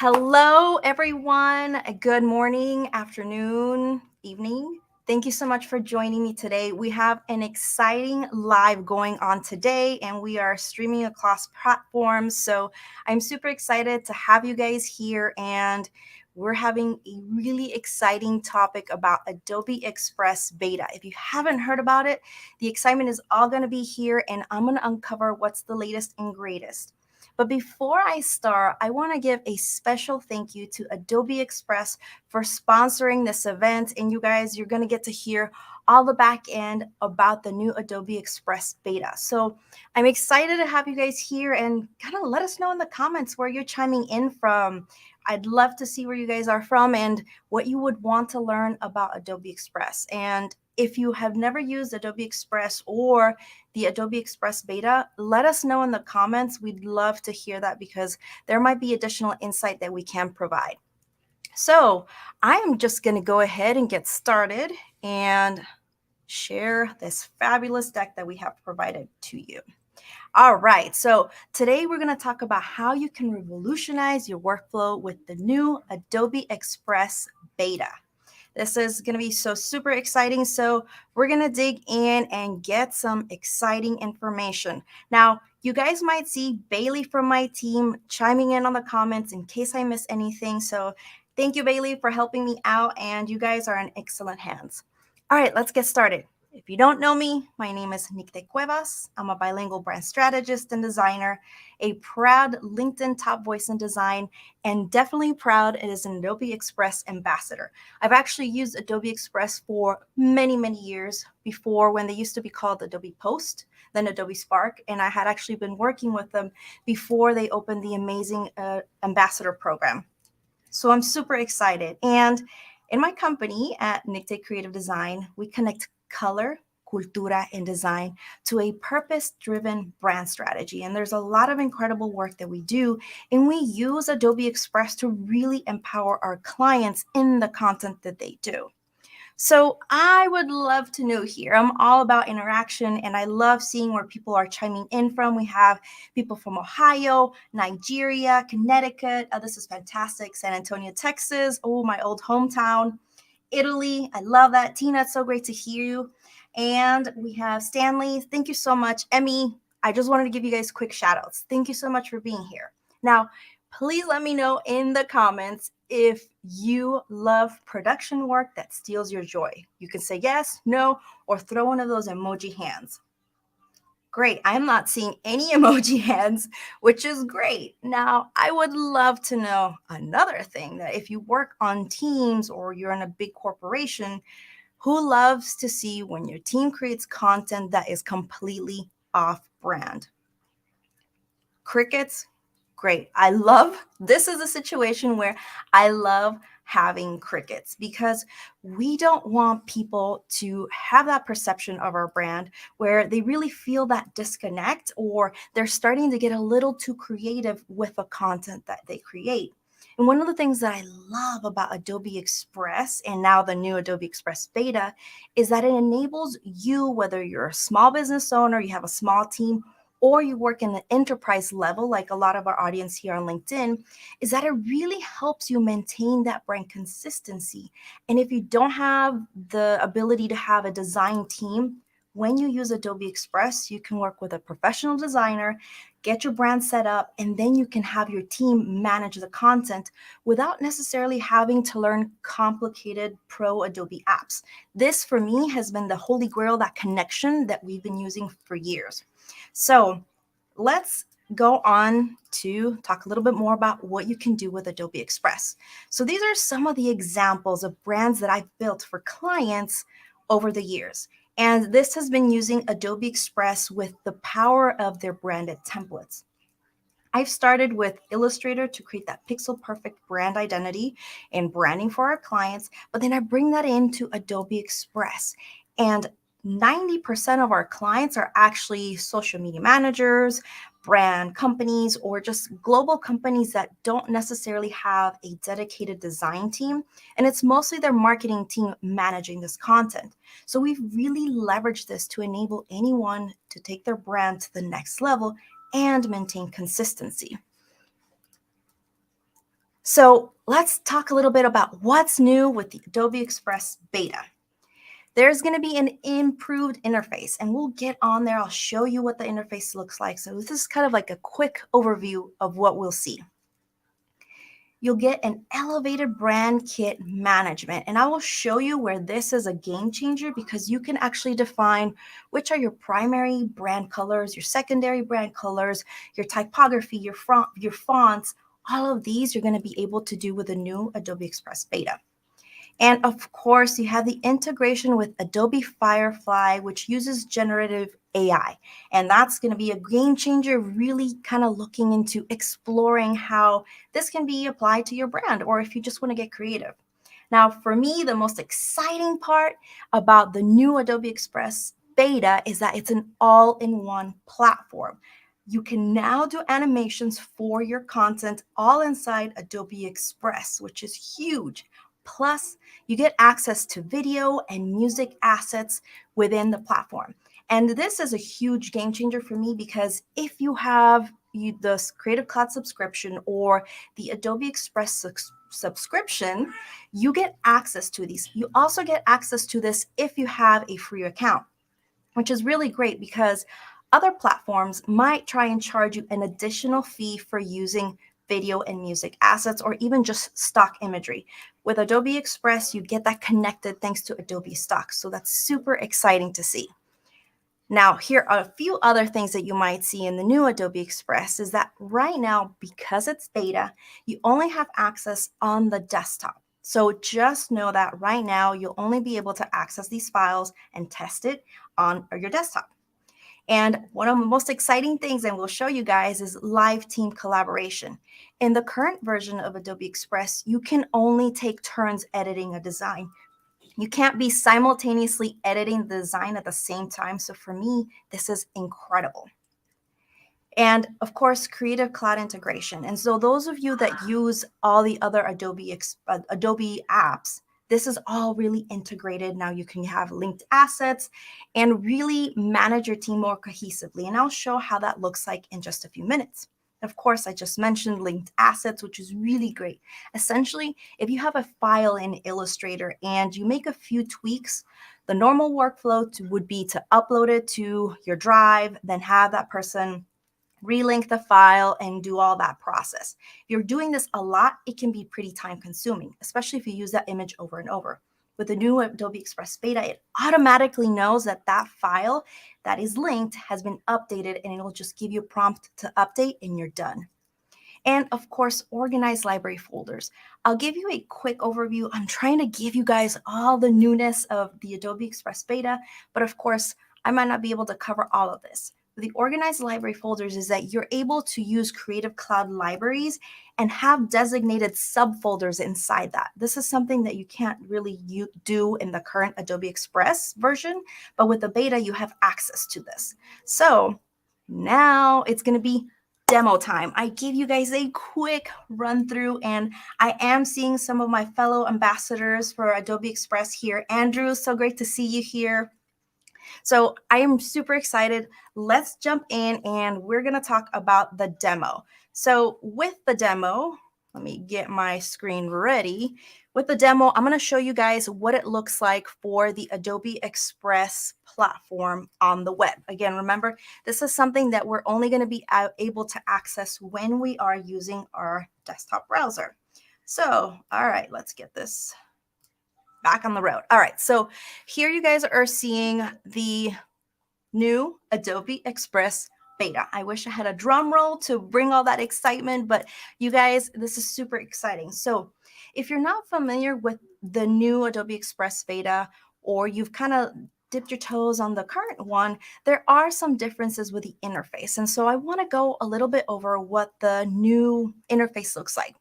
Hello, everyone. Good morning, afternoon, evening. Thank you so much for joining me today. We have an exciting live going on today, and we are streaming across platforms. So I'm super excited to have you guys here, and we're having a really exciting topic about Adobe Express Beta. If you haven't heard about it, the excitement is all going to be here, and I'm going to uncover what's the latest and greatest. But before I start, I want to give a special thank you to Adobe Express for sponsoring this event. And you guys, you're going to get to hear all the back end about the new Adobe Express Beta. So I'm excited to have you guys here and kind of let us know in the comments where you're chiming in from. I'd love to see where you guys are from and what you would want to learn about Adobe Express. And if you have never used Adobe Express or the Adobe Express Beta, let us know in the comments. We'd love to hear that because there might be additional insight that we can provide. So I am just going to go ahead and get started and share this fabulous deck that we have provided to you. All right, so today we're going to talk about how you can revolutionize your workflow with the new Adobe Express Beta. This is going to be so super exciting. So we're going to dig in and get some exciting information. Now, you guys might see Bailey from my team chiming in on the comments in case I miss anything. So thank you, Bailey, for helping me out. And you guys are in excellent hands. All right, let's get started. If you don't know me, my name is Nicte Cuevas. I'm a bilingual brand strategist and designer, a proud LinkedIn top voice in design, and definitely proud as an Adobe Express ambassador. I've actually used Adobe Express for many, many years before when they used to be called Adobe Post, then Adobe Spark, and I had actually been working with them before they opened the amazing ambassador program. So I'm super excited. And in my company at Nicte Creative Design, we connect color, cultura, and design to a purpose-driven brand strategy. And there's a lot of incredible work that we do, and we use Adobe Express to really empower our clients in the content that they do. So I would love to know here. I'm all about interaction, and I love seeing where people are chiming in from. We have people from Ohio, Nigeria, Connecticut. This is fantastic. San Antonio, Texas. Oh, my old hometown. Italy. I love that. Tina, it's so great to hear you. And we have Stanley. Thank you so much. Emmy, I just wanted to give you guys quick shout outs. Thank you so much for being here. Now, please let me know in the comments if you love production work that steals your joy. You can say yes, no, or throw one of those emoji hands. Great. I'm not seeing any emoji hands, which is great. Now, I would love to know another thing that if you work on teams or you're in a big corporation, who loves to see when your team creates content that is completely off brand? Crickets, great. This is a situation where I love having crickets because we don't want people to have that perception of our brand where they really feel that disconnect or they're starting to get a little too creative with the content that they create. And one of the things that I love about Adobe Express and now the new Adobe Express Beta is that it enables you, whether you're a small business owner, you have a small team, or you work in the enterprise level, like a lot of our audience here on LinkedIn, is that it really helps you maintain that brand consistency. And if you don't have the ability to have a design team, when you use Adobe Express, you can work with a professional designer, get your brand set up, and then you can have your team manage the content without necessarily having to learn complicated pro Adobe apps. This, for me, has been the holy grail, that connection that we've been using for years. So let's go on to talk a little bit more about what you can do with Adobe Express. So these are some of the examples of brands that I've built for clients over the years. And this has been using Adobe Express with the power of their branded templates. I've started with Illustrator to create that pixel perfect brand identity and branding for our clients, but then I bring that into Adobe Express. And 90% of our clients are actually social media managers, brand companies, or just global companies that don't necessarily have a dedicated design team. And it's mostly their marketing team managing this content. So we've really leveraged this to enable anyone to take their brand to the next level and maintain consistency. So let's talk a little bit about what's new with the Adobe Express Beta. There's going to be an improved interface, and we'll get on there. I'll show you what the interface looks like. So this is kind of like a quick overview of what we'll see. You'll get an elevated brand kit management, and I will show you where this is a game changer because you can actually define which are your primary brand colors, your secondary brand colors, your typography, your fonts. All of these you're going to be able to do with the new Adobe Express Beta. And of course, you have the integration with Adobe Firefly, which uses generative AI. And that's going to be a game changer, really kind of looking into exploring how this can be applied to your brand or if you just want to get creative. Now, for me, the most exciting part about the new Adobe Express Beta is that it's an all-in-one platform. You can now do animations for your content all inside Adobe Express, which is huge. Plus, you get access to video and music assets within the platform. And this is a huge game changer for me because if you have the Creative Cloud subscription or the Adobe Express subscription, you get access to these. You also get access to this if you have a free account, which is really great because other platforms might try and charge you an additional fee for using video and music assets or even just stock imagery. With Adobe Express, you get that connected thanks to Adobe Stock. So that's super exciting to see. Now, here are a few other things that you might see in the new Adobe Express is that right now, because it's beta, you only have access on the desktop. So just know that right now, you'll only be able to access these files and test it on your desktop. And one of the most exciting things, and we'll show you guys, is live team collaboration. In the current version of Adobe Express, you can only take turns editing a design. You can't be simultaneously editing the design at the same time. So for me, this is incredible. And of course, Creative Cloud integration. And so those of you that use all the other Adobe apps, this is all really integrated. Now you can have linked assets and really manage your team more cohesively. And I'll show how that looks like in just a few minutes. Of course, I just mentioned linked assets, which is really great. Essentially, if you have a file in Illustrator and you make a few tweaks, the normal workflow would be to upload it to your drive, then have that person relink the file and do all that process. If you're doing this a lot, it can be pretty time consuming, especially if you use that image over and over. With the new Adobe Express Beta, it automatically knows that that file that is linked has been updated and it'll just give you a prompt to update and you're done. And of course, organize library folders. I'll give you a quick overview. I'm trying to give you guys all the newness of the Adobe Express Beta, but of course, I might not be able to cover all of this. The organized library folders is that you're able to use Creative Cloud libraries and have designated subfolders inside that. This is something that you can't really do in the current Adobe Express version, but with the beta, you have access to this. So now it's going to be demo time. I give you guys a quick run through, and I am seeing some of my fellow ambassadors for Adobe Express here. Andrew, so great to see you here. So I am super excited. Let's jump in and we're going to talk about the demo. So with the demo, let me get my screen ready. With the demo, I'm going to show you guys what it looks like for the Adobe Express platform on the web. Again, remember, this is something that we're only going to be able to access when we are using our desktop browser. So, all right, let's get this back on the road. All right, so here you guys are seeing the new Adobe Express Beta. I wish I had a drum roll to bring all that excitement, but you guys, this is super exciting. So if you're not familiar with the new Adobe Express Beta, or you've kind of dipped your toes on the current one, there are some differences with the interface. And so I want to go a little bit over what the new interface looks like.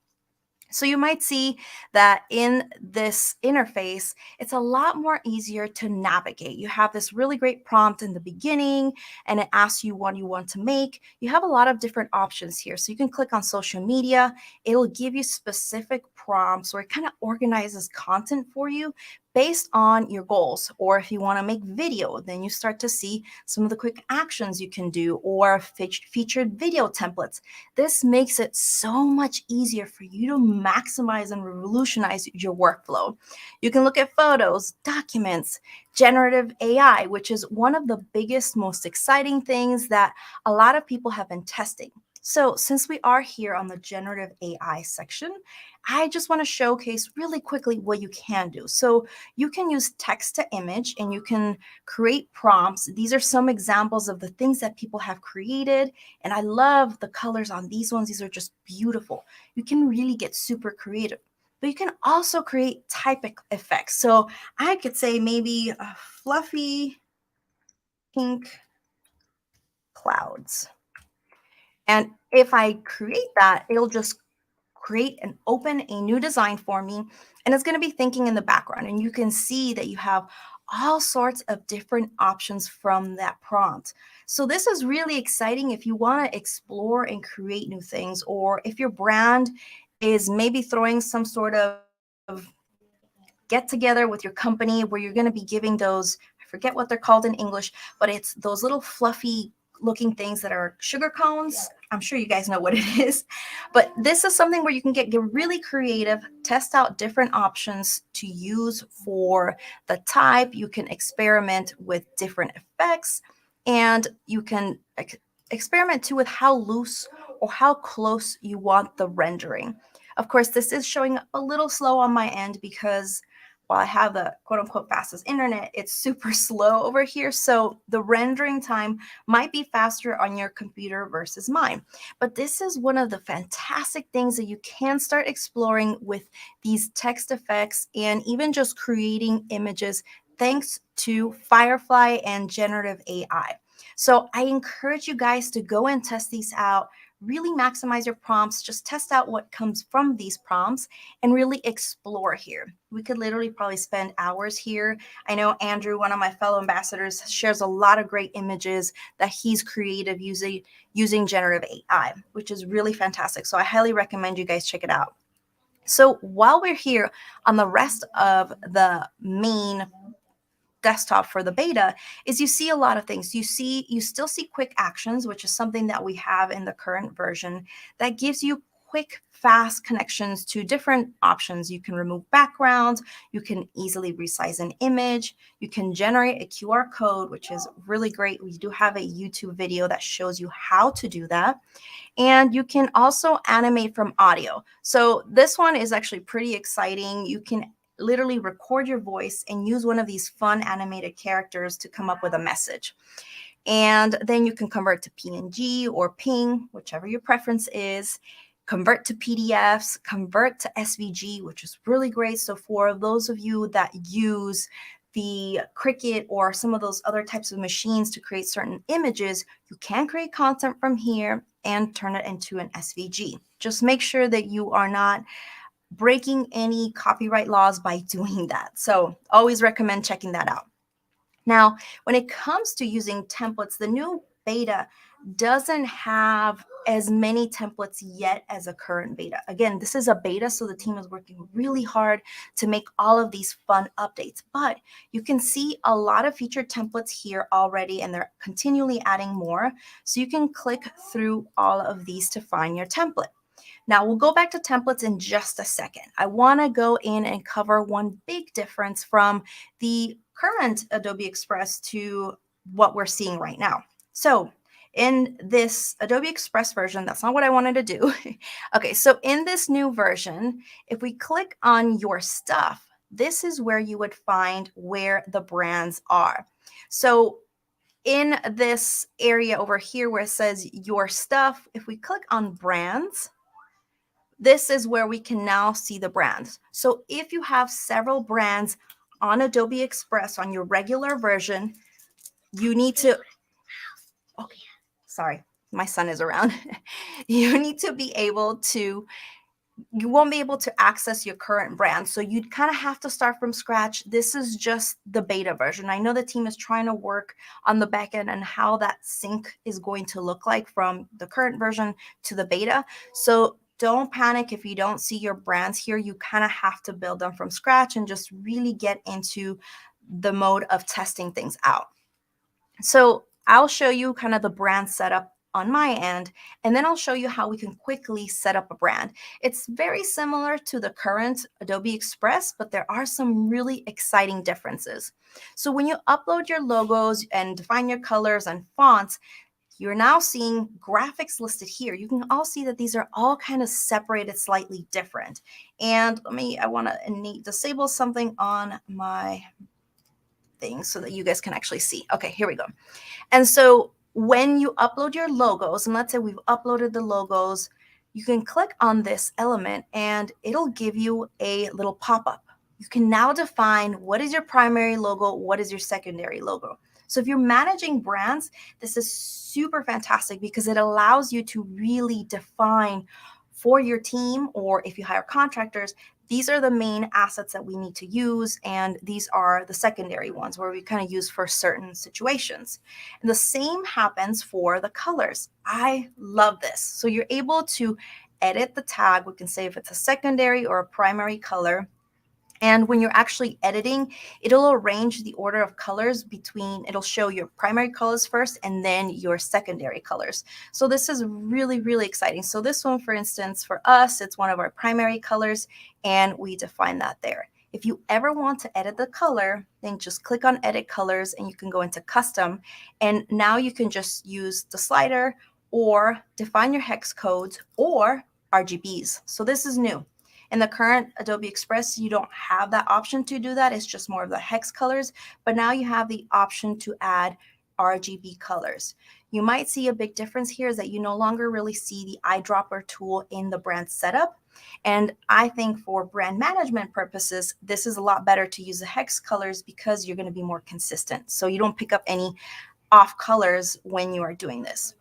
So you might see that in this interface, it's a lot more easier to navigate. You have this really great prompt in the beginning, and it asks you what you want to make. You have a lot of different options here. So you can click on social media. It'll give you specific prompts, or it kind of organizes content for you based on your goals. Or if you want to make video, then you start to see some of the quick actions you can do, or featured video templates. This makes it so much easier for you to maximize and revolutionize your workflow. You can look at photos, documents, generative AI, which is one of the biggest, most exciting things that a lot of people have been testing. So since we are here on the generative AI section, I just want to showcase really quickly what you can do. So you can use text to image and you can create prompts. These are some examples of the things that people have created. And I love the colors on these ones. These are just beautiful. You can really get super creative. But you can also create type effects. So I could say maybe a fluffy pink clouds. And if I create that, it'll just create and open a new design for me. And it's going to be thinking in the background. And you can see that you have all sorts of different options from that prompt. So this is really exciting if you want to explore and create new things, or if your brand is maybe throwing some sort of get together with your company where you're going to be giving those, I forget what they're called in English, but it's those little fluffy looking things that are sugar cones. I'm sure you guys know what it is. But this is something where you can get really creative, test out different options to use for the type. You can experiment with different effects, and you can experiment too with how loose or how close you want the rendering. Of course, this is showing a little slow on my end because while I have the quote unquote fastest internet, it's super slow over here. So the rendering time might be faster on your computer versus mine. But this is one of the fantastic things that you can start exploring with these text effects and even just creating images thanks to Firefly and generative AI. So I encourage you guys to go and test these out. Really maximize your prompts, just test out what comes from these prompts and really explore here. We could literally probably spend hours here. I know Andrew, one of my fellow ambassadors, shares a lot of great images that he's created using generative AI, which is really fantastic. So I highly recommend you guys check it out. So while we're here on the rest of the main desktop for the beta, is you see a lot of things. You still see quick actions, which is something that we have in the current version that gives you quick, fast connections to different options. You can remove backgrounds, you can easily resize an image, you can generate a QR code, which is really great. We do have a YouTube video that shows you how to do that. And you can also animate from audio. So this one is actually pretty exciting. You can literally record your voice and use one of these fun animated characters to come up with a message. And then you can convert to PNG or PNG, whichever your preference is, convert to PDFs, convert to SVG, which is really great. So for those of you that use the Cricut or some of those other types of machines to create certain images, you can create content from here and turn it into an SVG. Just make sure that you are not breaking any copyright laws by doing that. So always recommend checking that out. Now, when it comes to using templates, the new beta doesn't have as many templates yet as a current beta. Again, this is a beta, so the team is working really hard to make all of these fun updates. But you can see a lot of featured templates here already, and they're continually adding more. So you can click through all of these to find your template. Now we'll go back to templates in just a second. I want to go in and cover one big difference from the current Adobe Express to what we're seeing right now. So in this Adobe Express version, that's not what I wanted to do. Okay, so in this new version, if we click on your stuff, this is where you would find where the brands are. So in this area over here where it says your stuff, if we click on brands, this is where we can now see the brands. So if you have several brands on Adobe Express on your regular version, you need to, okay, sorry, my son is around. You need to be able to, you won't be able to access your current brand. So you'd kind of have to start from scratch. This is just the beta version. I know the team is trying to work on the back end and how that sync is going to look like from the current version to the beta. So don't panic if you don't see your brands here. You kind of have to build them from scratch and just really get into the mode of testing things out. So I'll show you kind of the brand setup on my end, and then I'll show you how we can quickly set up a brand. It's very similar to the current Adobe Express, but there are some really exciting differences. So when you upload your logos and define your colors and fonts, you're now seeing graphics listed here. You can all see that these are all kind of separated slightly different. And I want to disable something on my thing so that you guys can actually see. Okay, here we go. And so when you upload your logos, and let's say we've uploaded the logos, you can click on this element and it'll give you a little pop-up. You can now define what is your primary logo, what is your secondary logo. So if you're managing brands, this is super fantastic because it allows you to really define for your team, or if you hire contractors, these are the main assets that we need to use, and these are the secondary ones where we kind of use for certain situations. And the same happens for the colors. I love this. So you're able to edit the tag. We can say if it's a secondary or a primary color. And when you're actually editing, it'll arrange the order of colors it'll show your primary colors first and then your secondary colors. So this is really, really exciting. So this one, for instance, for us, it's one of our primary colors, and we define that there. If you ever want to edit the color, then just click on Edit Colors and you can go into Custom. And now you can just use the slider or define your hex codes or RGBs. So this is new. In the current Adobe Express, you don't have that option to do that. It's just more of the hex colors, but now you have the option to add RGB colors. You might see a big difference here is that you no longer really see the eyedropper tool in the brand setup. And I think for brand management purposes, this is a lot better to use the hex colors because you're going to be more consistent. So you don't pick up any off colors when you are doing this.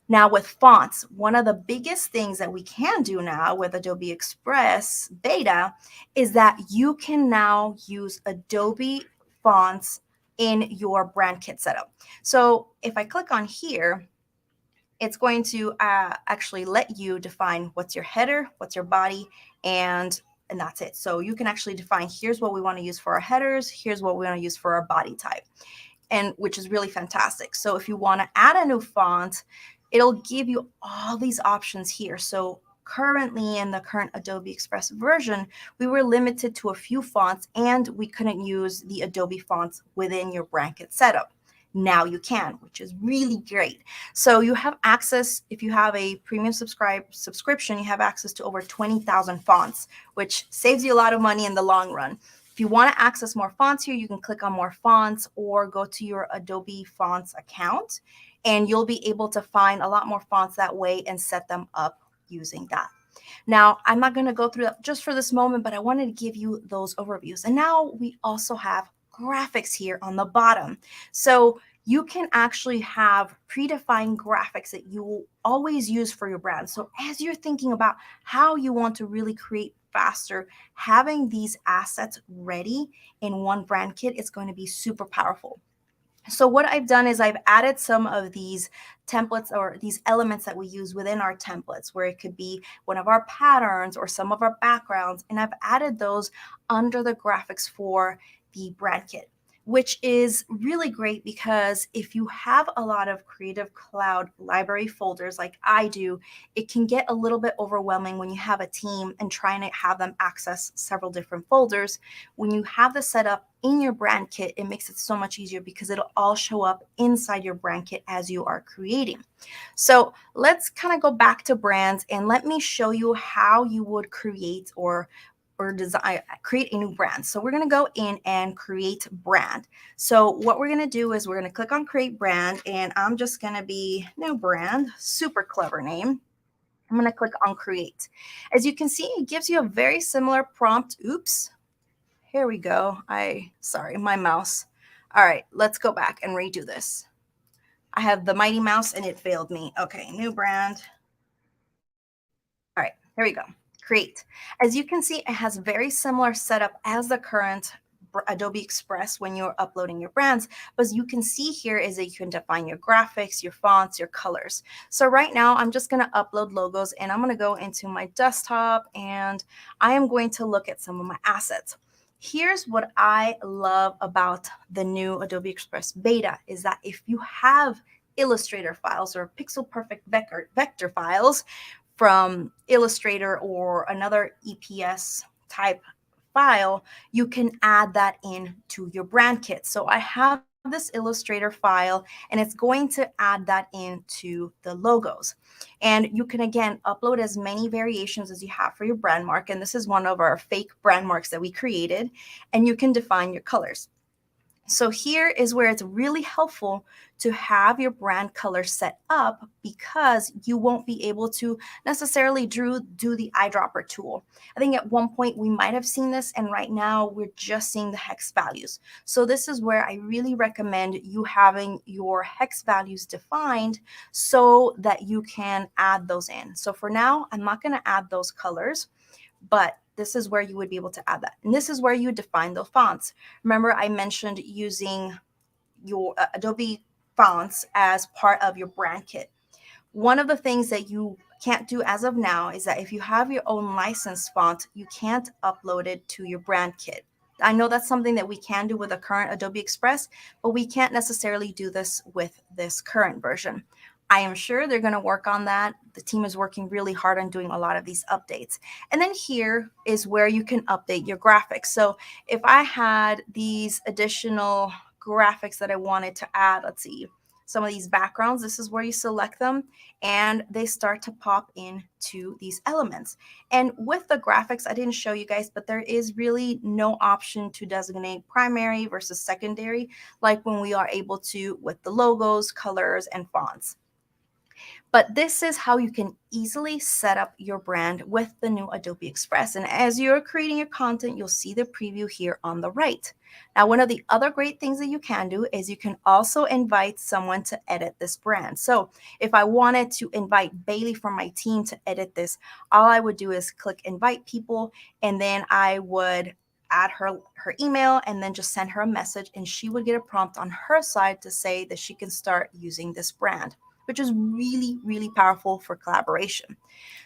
Now with fonts, one of the biggest things that we can do now with Adobe Express Beta is that you can now use Adobe fonts in your brand kit setup. So if I click on here, it's going to actually let you define what's your header, what's your body, and that's it. So you can actually define, here's what we want to use for our headers, here's what we want to use for our body type, and which is really fantastic. So if you want to add a new font, it'll give you all these options here. So currently in the current Adobe Express version, we were limited to a few fonts and we couldn't use the Adobe fonts within your brand kit setup. Now you can, which is really great. So you have access, if you have a premium subscription, you have access to over 20,000 fonts, which saves you a lot of money in the long run. If you want to access more fonts here, you can click on more fonts or go to your Adobe Fonts account, and you'll be able to find a lot more fonts that way and set them up using that. Now, I'm not going to go through that just for this moment, but I wanted to give you those overviews. And now we also have graphics here on the bottom. So you can actually have predefined graphics that you will always use for your brand. So as you're thinking about how you want to really create faster, having these assets ready in one brand kit is going to be super powerful. So what I've done is I've added some of these templates or these elements that we use within our templates, where it could be one of our patterns or some of our backgrounds. And I've added those under the graphics for the brand kit, which is really great because if you have a lot of Creative Cloud library folders like I do, it can get a little bit overwhelming when you have a team and trying to have them access several different folders. When you have this set up in your brand kit, it makes it so much easier because it'll all show up inside your brand kit as you are creating. So let's kind of go back to brands and let me show you how you would create or create a new brand. So we're going to go in and create brand. So what we're going to do is we're going to click on create brand, and I'm just going to be new brand, super clever name. I'm going to click on create. As you can see, it gives you a very similar prompt. Oops. Here we go. Sorry, my mouse. All right, let's go back and redo this. I have the mighty mouse and it failed me. Okay, new brand. All right, here we go. Create. As you can see, it has very similar setup as the current Adobe Express when you're uploading your brands. But as you can see here is that you can define your graphics, your fonts, your colors. So right now I'm just going to upload logos, and I'm going to go into my desktop and I am going to look at some of my assets. Here's what I love about the new Adobe Express Beta is that if you have Illustrator files or pixel perfect vector files from Illustrator or another EPS type file, you can add that in to your brand kit. So I have this Illustrator file, and it's going to add that into the logos. And you can, again, upload as many variations as you have for your brand mark. And this is one of our fake brand marks that we created. And you can define your colors. So here is where it's really helpful to have your brand color set up, because you won't be able to necessarily do the eyedropper tool. I think at one point we might have seen this, and right now we're just seeing the hex values. So this is where I really recommend you having your hex values defined so that you can add those in. So for now, I'm not going to add those colors, but this is where you would be able to add that. And this is where you define those fonts. Remember, I mentioned using your Adobe fonts as part of your brand kit. One of the things that you can't do as of now is that if you have your own licensed font, you can't upload it to your brand kit. I know that's something that we can do with the current Adobe Express, but we can't necessarily do this with this current version. I am sure they're going to work on that. The team is working really hard on doing a lot of these updates. And then here is where you can update your graphics. So if I had these additional graphics that I wanted to add, let's see, some of these backgrounds, this is where you select them and they start to pop into these elements. And with the graphics, I didn't show you guys, but there is really no option to designate primary versus secondary, like when we are able to with the logos, colors, and fonts. But this is how you can easily set up your brand with the new Adobe Express. And as you're creating your content, you'll see the preview here on the right. Now, one of the other great things that you can do is you can also invite someone to edit this brand. So if I wanted to invite Bailey from my team to edit this, all I would do is click invite people, and then I would add her email and then just send her a message, and she would get a prompt on her side to say that she can start using this brand, which is really, really powerful for collaboration.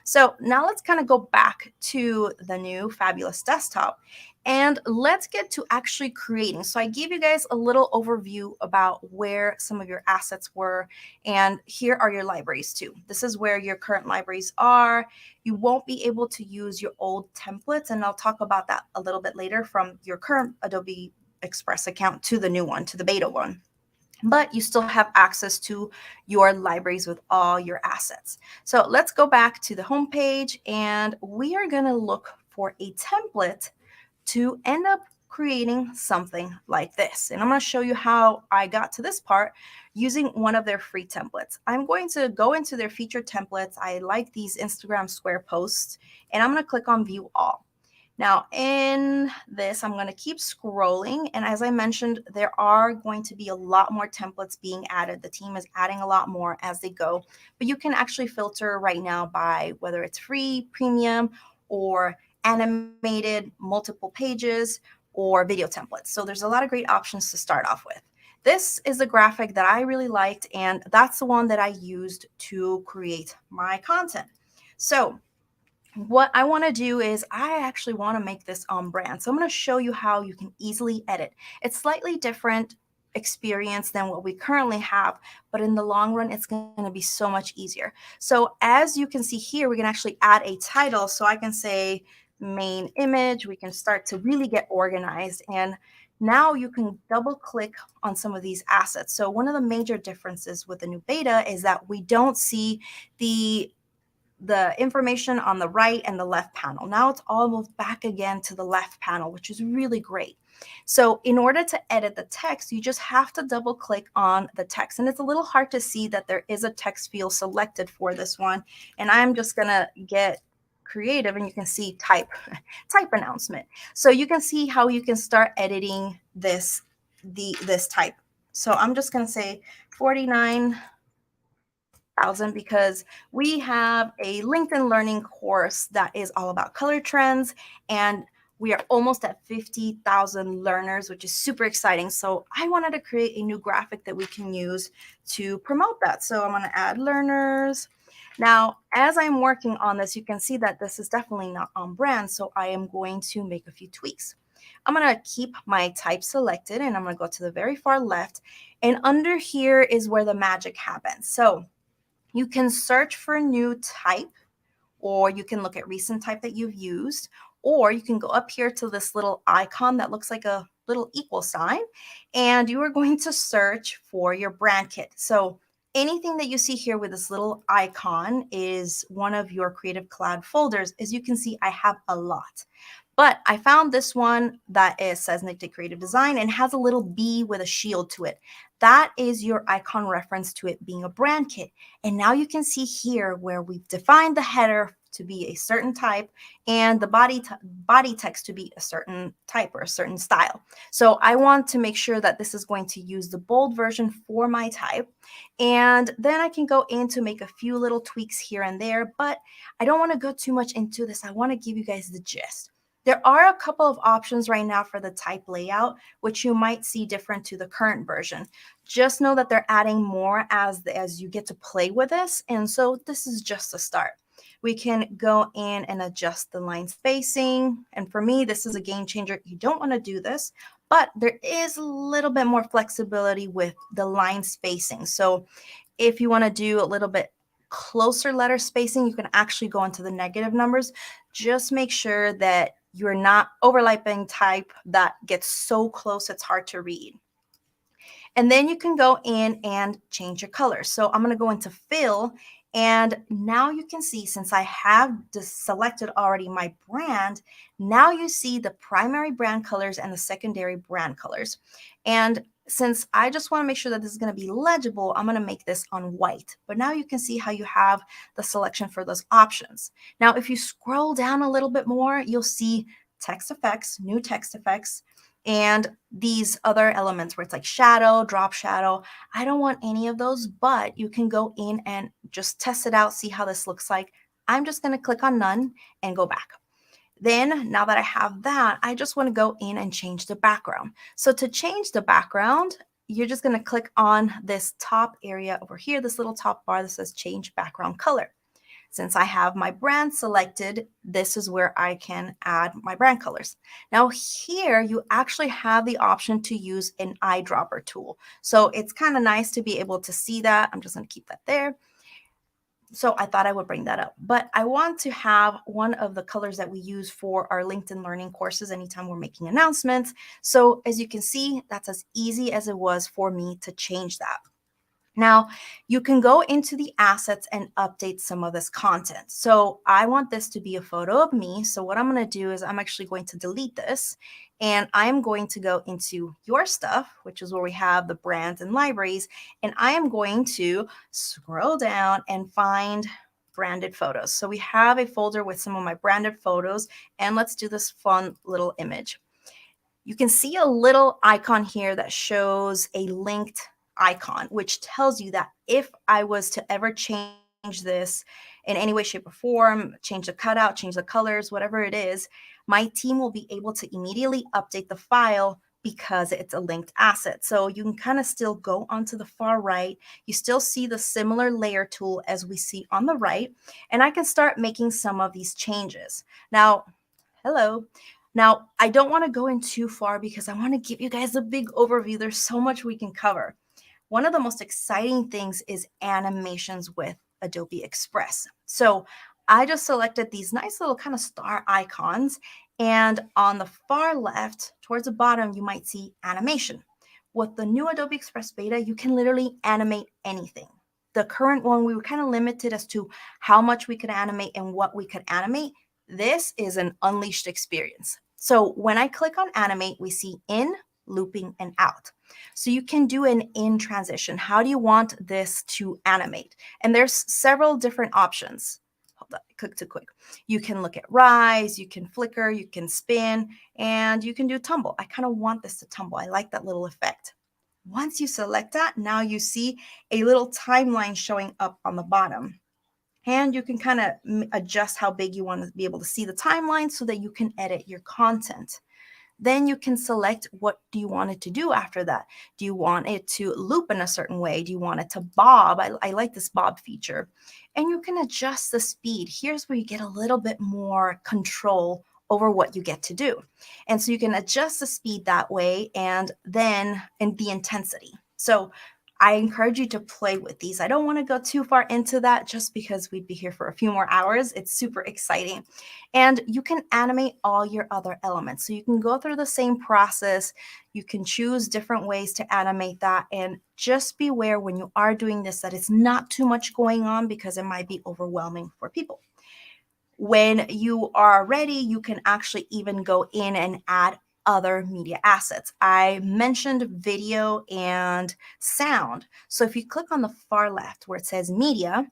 So now let's kind of go back to the new fabulous desktop and let's get to actually creating. So I gave you guys a little overview about where some of your assets were, and here are your libraries too. This is where your current libraries are. You won't be able to use your old templates, and I'll talk about that a little bit later, from your current Adobe Express account to the new one, to the beta one. But you still have access to your libraries with all your assets. So let's go back to the home page, and we are going to look for a template to end up creating something like this. And I'm going to show you how I got to this part using one of their free templates. I'm going to go into their featured templates. I like these Instagram square posts, and I'm going to click on view all. Now in this, I'm going to keep scrolling. And as I mentioned, there are going to be a lot more templates being added. The team is adding a lot more as they go, but you can actually filter right now by whether it's free, premium, or animated, multiple pages, or video templates. So there's a lot of great options to start off with. This is a graphic that I really liked, and that's the one that I used to create my content. So what I want to do is I actually want to make this on brand. So I'm going to show you how you can easily edit. It's slightly different experience than what we currently have, but in the long run, it's going to be so much easier. So as you can see here, we can actually add a title. So I can say main image. We can start to really get organized. And now you can double click on some of these assets. So one of the major differences with the new beta is that we don't see the information on the right and the left panel. Now it's all moved back again to the left panel, which is really great. So in order to edit the text, you just have to double click on the text. And it's a little hard to see that there is a text field selected for this one. And I'm just gonna get creative, and you can see type announcement. So you can see how you can start editing this type. So I'm just gonna say 49,000, because we have a LinkedIn Learning course that is all about color trends, and We are almost at 50,000 learners, which is super exciting. So I wanted to create a new graphic that we can use to promote that. So I'm going to add learners. Now, as I'm working on this, you can see that this is definitely not on brand. So I am going to make a few tweaks. I'm going to keep my type selected and I'm going to go to the very far left. And under here is where the magic happens. So you can search for new type, or you can look at recent type that you've used, or you can go up here to this little icon that looks like a little equal sign, and you are going to search for your brand kit. So anything that you see here with this little icon is one of your Creative Cloud folders. As you can see, I have a lot. But I found this one that says Nick Day Creative Design and has a little bee with a shield to it. That is your icon reference to it being a brand kit. And now you can see here where we've defined the header to be a certain type and the body text to be a certain type or a certain style. So I want to make sure that this is going to use the bold version for my type. And then I can go in to make a few little tweaks here and there, but I don't want to go too much into this. I want to give you guys the gist. There are a couple of options right now for the type layout, which you might see different to the current version. Just know that they're adding more as you get to play with this. And so this is just a start. We can go in and adjust the line spacing. And for me, this is a game changer. You don't want to do this, but there is a little bit more flexibility with the line spacing. So if you want to do a little bit closer letter spacing, you can actually go into the negative numbers. Just make sure that you're not overlapping type that gets so close it's hard to read. And then you can go in and change your color. So I'm going to go into fill. And now you can see, since I have selected already my brand, now you see the primary brand colors and the secondary brand colors. And since I just want to make sure that this is going to be legible, I'm going to make this on white. But now you can see how you have the selection for those options. Now, if you scroll down a little bit more, you'll see text effects, new text effects, and these other elements where it's like shadow, drop shadow. I don't want any of those, but you can go in and just test it out, see how this looks like. I'm just going to click on none and go back. Then now that I have that, I just want to go in and change the background. So to change the background, you're just going to click on this top area over here, this little top bar that says change background color. Since I have my brand selected, this is where I can add my brand colors. Now here, you actually have the option to use an eyedropper tool. So it's kind of nice to be able to see that. I'm just going to keep that there. So I thought I would bring that up, but I want to have one of the colors that we use for our LinkedIn Learning courses anytime we're making announcements. So as you can see, that's as easy as it was for me to change that. Now, you can go into the assets and update some of this content. So I want this to be a photo of me. So what I'm going to do is I'm actually going to delete this, and I'm going to go into your stuff, which is where we have the brands and libraries. And I am going to scroll down and find branded photos. So we have a folder with some of my branded photos, and let's do this fun little image. You can see a little icon here that shows a linked icon, which tells you that if I was to ever change this in any way, shape, or form, change the cutout, change the colors, whatever it is, my team will be able to immediately update the file because it's a linked asset. So you can kind of still go onto the far right. You still see the similar layer tool as we see on the right, and I can start making some of these changes. Now, hello. Now, I don't want to go in too far because I want to give you guys a big overview. There's so much we can cover. One of the most exciting things is animations with Adobe Express. So I just selected these nice little kind of star icons. And on the far left, towards the bottom, you might see animation. With the new Adobe Express Beta, you can literally animate anything. The current one, we were kind of limited as to how much we could animate and what we could animate. This is an unleashed experience. So when I click on animate, we see in, looping, and out. So you can do an in transition. How do you want this to animate? And there's several different options. Hold on, click too quick. You can look at rise, you can flicker, you can spin, and you can do tumble. I kind of want this to tumble. I like that little effect. Once you select that, now you see a little timeline showing up on the bottom. And you can kind of adjust how big you want to be able to see the timeline so that you can edit your content. Then you can select what do you want it to do after that. Do you want it to loop in a certain way? Do you want it to bob? I like this bob feature. And you can adjust the speed. Here's where you get a little bit more control over what you get to do. And so you can adjust the speed that way and then in the intensity. So I encourage you to play with these. I don't want to go too far into that just because we'd be here for a few more hours. It's super exciting. And you can animate all your other elements. So you can go through the same process. You can choose different ways to animate that. And just beware when you are doing this that it's not too much going on because it might be overwhelming for people. When you are ready, you can actually even go in and add other media assets. I mentioned video and sound. So if you click on the far left where it says media,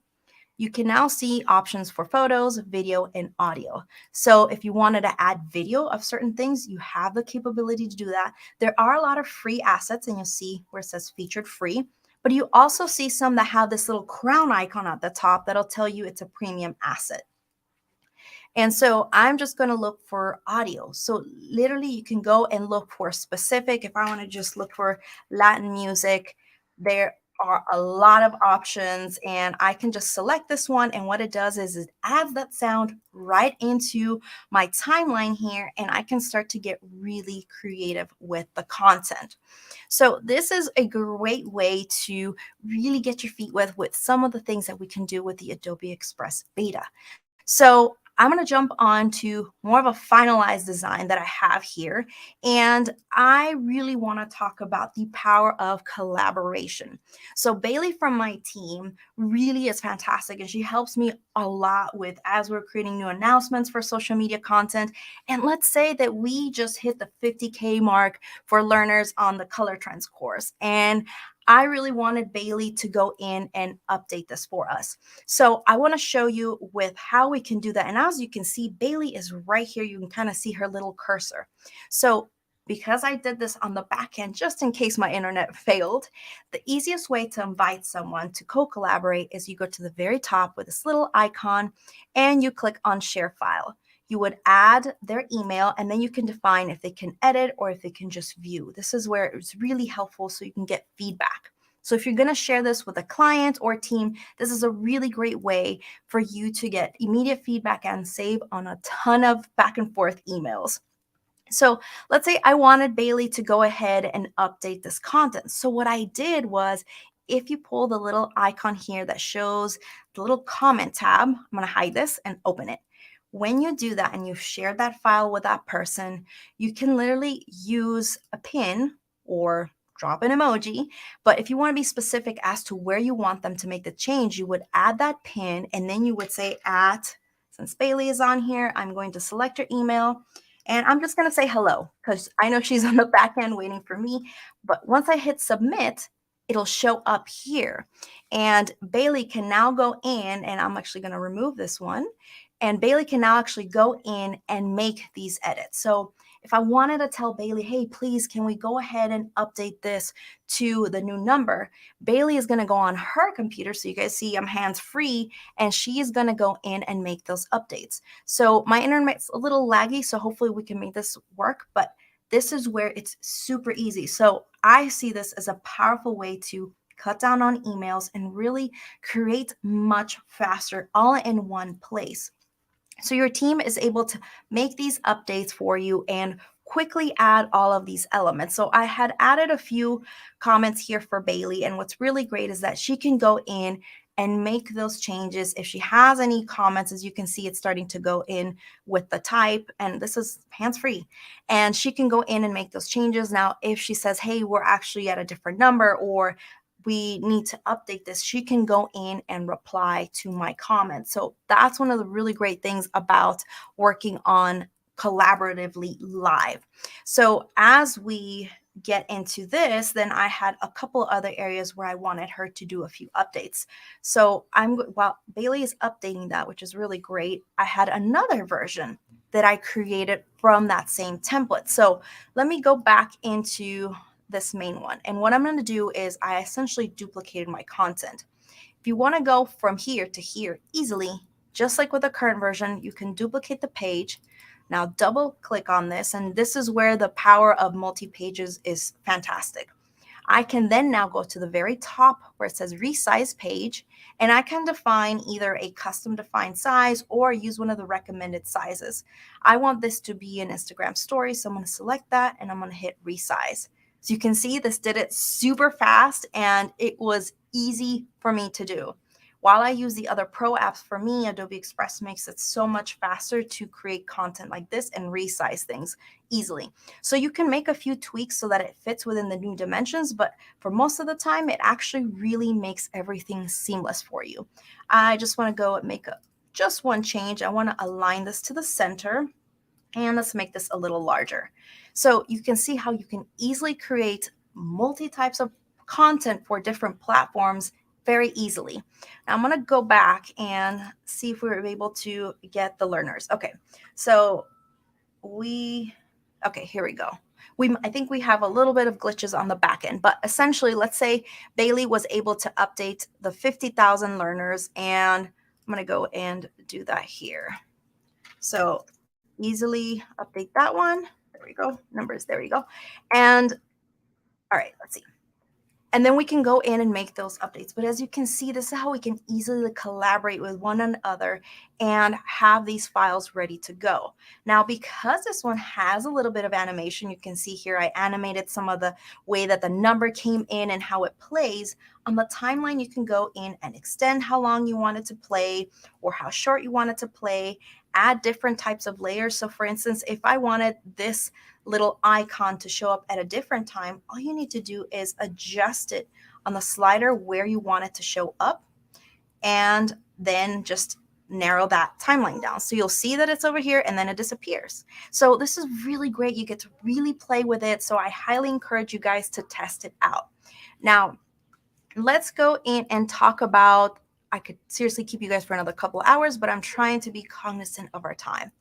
you can now see options for photos, video, and audio. So if you wanted to add video of certain things, you have the capability to do that. There are a lot of free assets, and you'll see where it says featured free, but you also see some that have this little crown icon at the top that'll tell you it's a premium asset. And so I'm just going to look for audio. So literally you can go and look for specific. If I want to just look for Latin music, there are a lot of options and I can just select this one. And what it does is it adds that sound right into my timeline here and I can start to get really creative with the content. So this is a great way to really get your feet wet with some of the things that we can do with the Adobe Express Beta. So I'm going to jump on to more of a finalized design that I have here. And I really want to talk about the power of collaboration. So Bailey from my team really is fantastic. And she helps me a lot with as we're creating new announcements for social media content. And let's say that we just hit the 50K mark for learners on the color trends course. And I really wanted Bailey to go in and update this for us. So I want to show you with how we can do that. And as you can see, Bailey is right here. You can kind of see her little cursor. So because I did this on the back end, just in case my internet failed, the easiest way to invite someone to co-collaborate is you go to the very top with this little icon and you click on share file. You would add their email and then you can define if they can edit or if they can just view. This is where it's really helpful so you can get feedback. So if you're going to share this with a client or team, this is a really great way for you to get immediate feedback and save on a ton of back and forth emails. So let's say I wanted Bailey to go ahead and update this content. So what I did was if you pull the little icon here that shows the little comment tab, I'm going to hide this and open it. When you do that and you've shared that file with that person, you can literally use a pin or drop an emoji. But if you want to be specific as to where you want them to make the change, you would add that pin and then you would say since Bailey is on here, I'm going to select your email and I'm just going to say hello because I know she's on the back end waiting for me. But once I hit submit, it'll show up here. And Bailey can now go in, and I'm actually going to remove this one. And Bailey can now actually go in and make these edits. So if I wanted to tell Bailey, hey, please, can we go ahead and update this to the new number? Bailey is going to go on her computer. So you guys see I'm hands free and she is going to go in and make those updates. So my internet's a little laggy. So hopefully we can make this work. But this is where it's super easy. So I see this as a powerful way to cut down on emails and really create much faster all in one place. So your team is able to make these updates for you and quickly add all of these elements. So I had added a few comments here for Bailey. And what's really great is that she can go in and make those changes. If she has any comments, as you can see, it's starting to go in with the type, and this is hands-free. And she can go in and make those changes. Now, if she says, hey, we're actually at a different number, or we need to update this, she can go in and reply to my comments. So that's one of the really great things about working on collaboratively live. So as we get into this, then I had a couple other areas where I wanted her to do a few updates. So while Bailey is updating that, which is really great, I had another version that I created from that same template. So let me go back into this main one. And what I'm going to do is I essentially duplicated my content. If If you want to go from here to here easily, just like with the current version, you can duplicate the page. Now double click on this, and this is where the power of multi-pages is fantastic. I can then now go to the very top where it says resize page, and I can define either a custom defined size or use one of the recommended sizes. I want this to be an Instagram story, so I'm going to select that and I'm going to hit resize. So you can see this did it super fast and it was easy for me to do. While I use the other pro apps, for me, Adobe Express makes it so much faster to create content like this and resize things easily. So you can make a few tweaks so that it fits within the new dimensions, but for most of the time, it actually really makes everything seamless for you. I just want to go and make just one change. I want to align this to the center, and let's make this a little larger. So you can see how you can easily create multi types of content for different platforms very easily. Now I'm going to go back and see if we were able to get the learners. Okay, so okay, here we go. I think we have a little bit of glitches on the back end, but essentially, let's say Bailey was able to update the 50,000 learners, and I'm going to go and do that here. So easily update that one. There we go. Numbers, there we go. And all right, let's see. And then we can go in and make those updates. But as you can see, this is how we can easily collaborate with one another and have these files ready to go. Now, because this one has a little bit of animation, you can see here I animated some of the way that the number came in and how it plays. On the timeline, you can go in and extend how long you want it to play or how short you want it to play, add different types of layers. So for instance, if I wanted this little icon to show up at a different time, all you need to do is adjust it on the slider where you want it to show up, and then just narrow that timeline down. So you'll see that it's over here and then it disappears. So this is really great. You get to really play with it. So I highly encourage you guys to test it out. Now, let's go in and talk about, I could seriously keep you guys for another couple hours, but I'm trying to be cognizant of our time.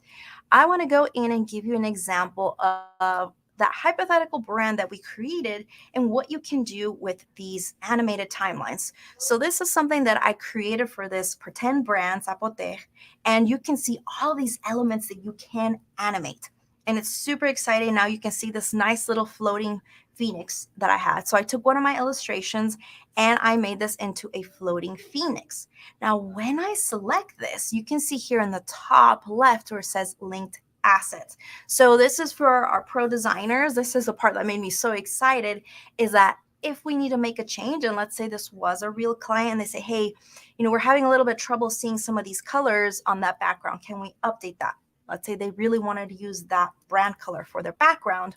I want to go in and give you an example of that hypothetical brand that we created and what you can do with these animated timelines. So this is something that I created for this pretend brand, Zapote, and you can see all these elements that you can animate. And it's super exciting. Now you can see this nice little floating phoenix that I had. So I took one of my illustrations and I made this into a floating phoenix. Now, when I select this, you can see here in the top left where it says linked assets. So this is for our pro designers. This is the part that made me so excited, is that if we need to make a change, and let's say this was a real client and they say, hey, we're having a little bit trouble seeing some of these colors on that background. Can we update that? Let's say they really wanted to use that brand color for their background.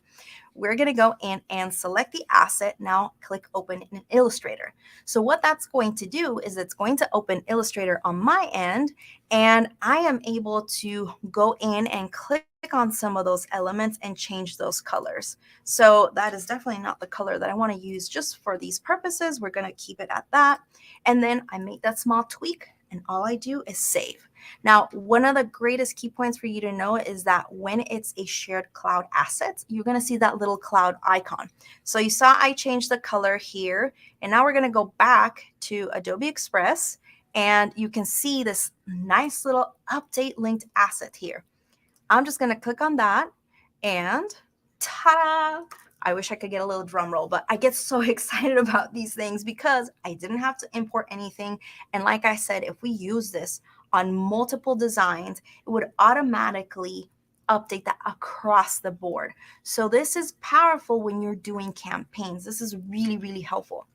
We're going to go in and select the asset. Now click open in Illustrator. So what that's going to do is it's going to open Illustrator on my end, and I am able to go in and click on some of those elements and change those colors. So that is definitely not the color that I want to use just for these purposes. We're going to keep it at that. And then I make that small tweak, and all I do is save. Now, one of the greatest key points for you to know is that when it's a shared cloud asset, you're going to see that little cloud icon. So you saw I changed the color here, and now we're going to go back to Adobe Express, and you can see this nice little update linked asset here. I'm just going to click on that, and ta-da! I wish I could get a little drum roll, but I get so excited about these things because I didn't have to import anything. And like I said, if we use this on multiple designs, it would automatically update that across the board. So this is powerful when you're doing campaigns. This is really, really helpful.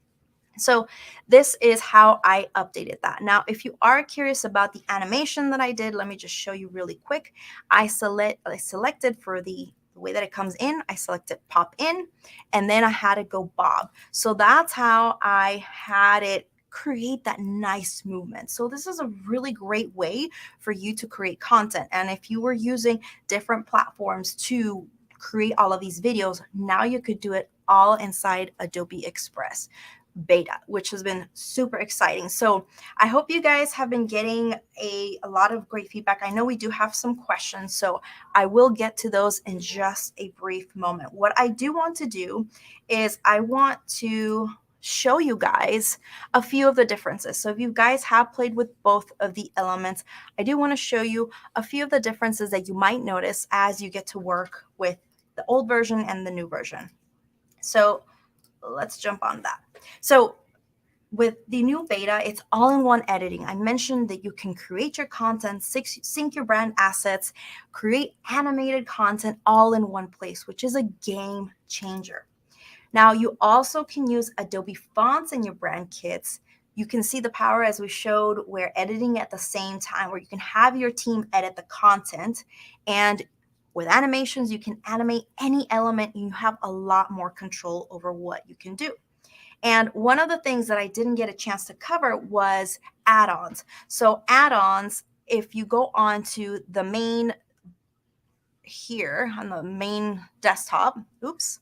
So this is how I updated that. Now, if you are curious about the animation that I did, let me just show you really quick. I selected for the way that it comes in, I selected pop in, and then I had it go bob. So that's how I had it create that nice movement. So this is a really great way for you to create content. And if you were using different platforms to create all of these videos, now you could do it all inside Adobe Express Beta, which has been super exciting. So I hope you guys have been getting a lot of great feedback. I know we do have some questions, so I will get to those in just a brief moment. What I do want to do is I want to show you guys a few of the differences. So if you guys have played with both of the elements, I do want to show you a few of the differences that you might notice as you get to work with the old version and the new version. So let's jump on that. So with the new beta, it's all-in-one editing. I mentioned that you can create your content, sync your brand assets, create animated content all in one place, which is a game changer. Now, you also can use Adobe fonts in your brand kits. You can see the power as we showed where editing at the same time, where you can have your team edit the content. And with animations, you can animate any element and you have a lot more control over what you can do. And one of the things that I didn't get a chance to cover was add-ons. So add-ons, if you go on to the main here on the main desktop, oops,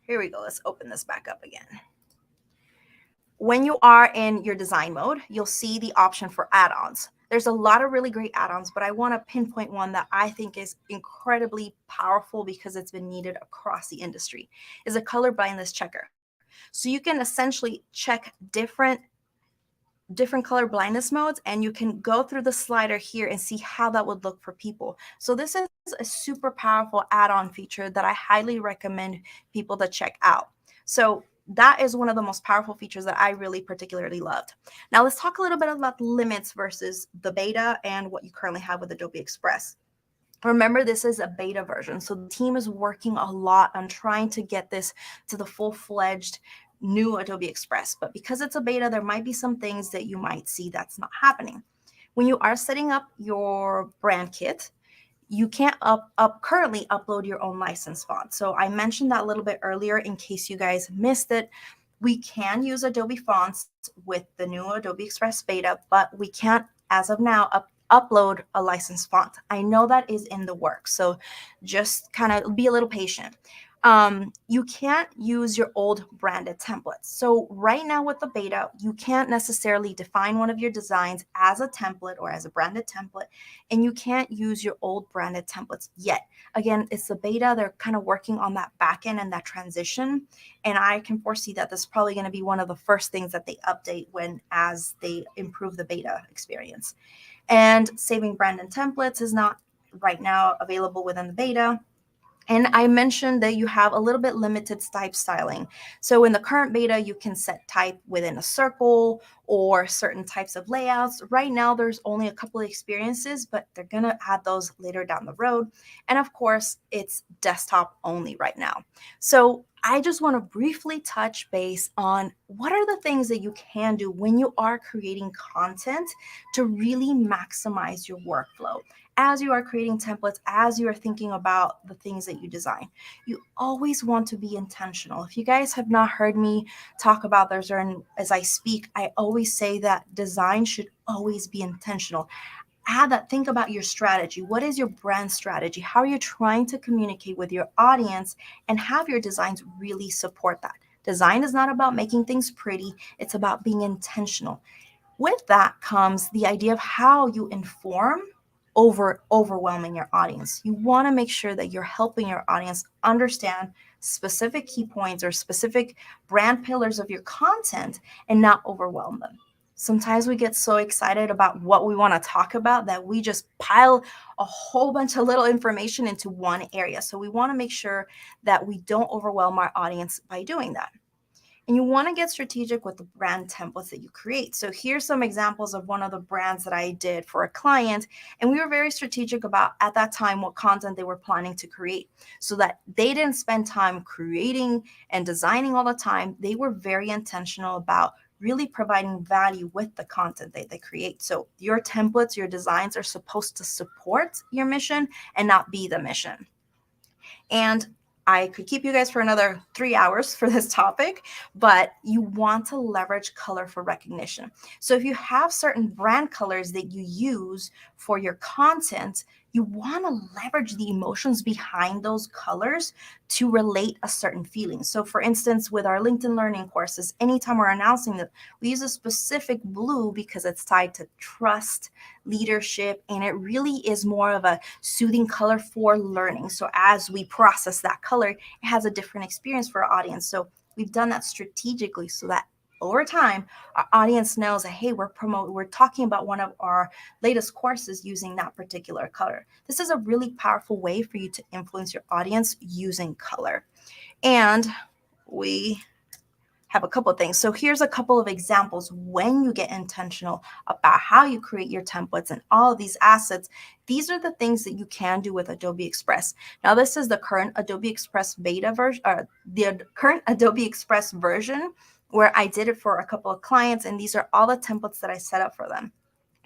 here we go. Let's open this back up again. When you are in your design mode, you'll see the option for add-ons. There's a lot of really great add-ons, but I want to pinpoint one that I think is incredibly powerful because it's been needed across the industry, is a color blindness checker. So you can essentially check different color blindness modes, and you can go through the slider here and see how that would look for people. So this is a super powerful add-on feature that I highly recommend people to check out. So that is one of the most powerful features that I really particularly loved. Now let's talk a little bit about limits versus the beta and what you currently have with Adobe Express. Remember, this is a beta version, so the team is working a lot on trying to get this to the full-fledged new Adobe Express. But because it's a beta, there might be some things that you might see that's not happening. When you are setting up your brand kit, you can't currently upload your own license font. So I mentioned that a little bit earlier in case you guys missed it. We can use Adobe fonts with the new Adobe Express Beta, but we can't, as of now, upload a licensed font. I know that is in the works, so just kind of be a little patient. You can't use your old branded templates. So right now with the beta, you can't necessarily define one of your designs as a template or as a branded template, and you can't use your old branded templates yet. Again, it's the beta. They're kind of working on that back end and that transition, and I can foresee that this is probably going to be one of the first things that they update as they improve the beta experience. And saving branded templates is not right now available within the beta. And I mentioned that you have a little bit limited type styling. So in the current beta, you can set type within a circle or certain types of layouts. Right now, there's only a couple of experiences, but they're going to add those later down the road. And of course, it's desktop only right now. So I just want to briefly touch base on what are the things that you can do when you are creating content to really maximize your workflow. As you are creating templates, as you are thinking about the things that you design, you always want to be intentional. If you guys have not heard me talk about this, or as I speak, I always say that design should always be intentional. Add that, think about your strategy. What is your brand strategy? How are you trying to communicate with your audience, and have your designs really support that? Design is not about making things pretty, it's about being intentional. With that comes the idea of how you inform overwhelming your audience. You want to make sure that you're helping your audience understand specific key points or specific brand pillars of your content and not overwhelm them. Sometimes we get so excited about what we want to talk about that we just pile a whole bunch of little information into one area. So we want to make sure that we don't overwhelm our audience by doing that. And you want to get strategic with the brand templates that you create. So here's some examples of one of the brands that I did for a client. And we were very strategic about, at that time, what content they were planning to create so that they didn't spend time creating and designing all the time. They were very intentional about really providing value with the content that they create. So your templates, your designs are supposed to support your mission and not be the mission. And I could keep you guys for another 3 hours for this topic, but you want to leverage color for recognition. So if you have certain brand colors that you use for your content, you want to leverage the emotions behind those colors to relate a certain feeling. So for instance, with our LinkedIn Learning courses, anytime we're announcing that, we use a specific blue because it's tied to trust, leadership, and it really is more of a soothing color for learning. So as we process that color, it has a different experience for our audience. So We've done that strategically so that over time, our audience knows that, hey, we're talking about one of our latest courses using that particular color. This is a really powerful way for you to influence your audience using color. And we have a couple of things. So here's a couple of examples when you get intentional about how you create your templates and all of these assets. These are the things that you can do with Adobe Express. Now, this is the current Adobe Express beta version, the current Adobe Express version, where I did it for a couple of clients, and these are all the templates that I set up for them.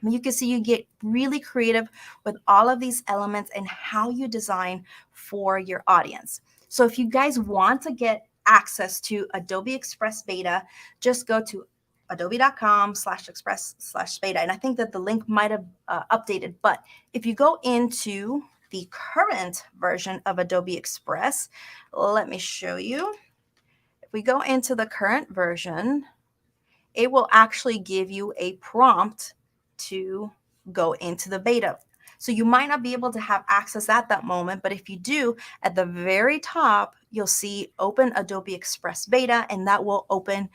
You can see you get really creative with all of these elements and how you design for your audience. So if you guys want to get access to Adobe Express Beta, just go to adobe.com/express/beta. And I think that the link might have updated, but if you go into the current version of Adobe Express, let me show you. If we go into the current version, it will actually give you a prompt to go into the beta. So you might not be able to have access at that moment, but if you do, at the very top, you'll see open Adobe Express Beta, and that will open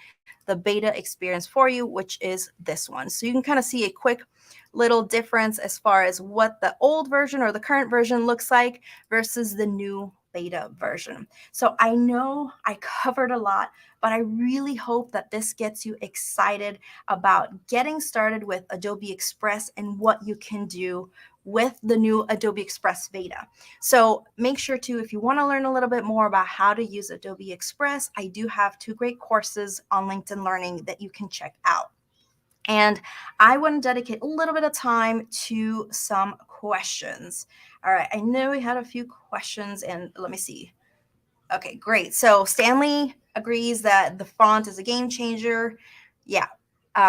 the beta experience for you, which is this one. So you can kind of see a quick little difference as far as what the old version or the current version looks like versus the new beta version. So I know I covered a lot, but I really hope that this gets you excited about getting started with Adobe Express and what you can do with the new Adobe Express Beta. So make sure to, if you want to learn a little bit more about how to use Adobe Express, I do have 2 great courses on LinkedIn Learning that you can check out. And I want to dedicate a little bit of time to some questions. All right, I know we had a few questions, and let me see. Okay, great. So Stanley agrees that the font is a game changer. Yeah.